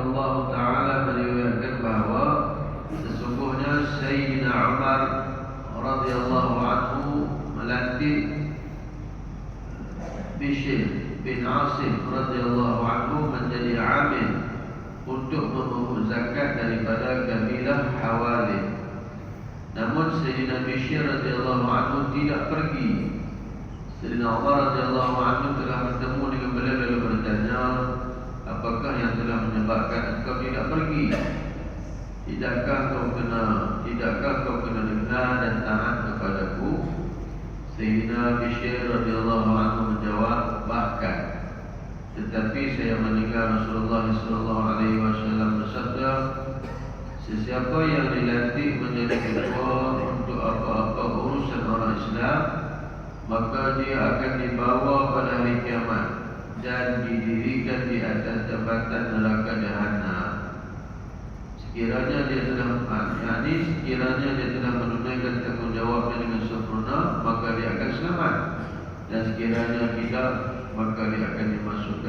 rahimahullah ta'ala meriwayatkan bahawa sesungguhnya Sayyidina Umar radhiyallahu anhu melantik Bishr bin Asim radhiyallahu anhu menjadi amil untuk memungut zakat daripada kabilah Hawazin. Namun Sayyidina Bishr radhiyallahu anhu tidak pergi. Sayyidina Umar radhiyallahu anhu telah bertemu dengan beliau lalu bertanya, apakah yang telah menyebabkan engkau tidak pergi? Tidakkah kau kena dengar dan taat kepadaku? Sayyidina Bishr radhiyallahu anhu menjawab, bahkan. Tetapi saya mendengar Rasulullah sallallahu alaihi wasallam bersabda, sesiapa yang dilantik menjadi ketua untuk apa-apa urusan orang Islam, maka dia akan dibawa pada hari kiamat dan didirikan di atas jabatan neraka Jahannam. Sekiranya dia telah menunaikan tanggungjawabnya dengan sempurna, maka dia akan selamat. Dan sekiranya tidak, maka dia akan dimasukkan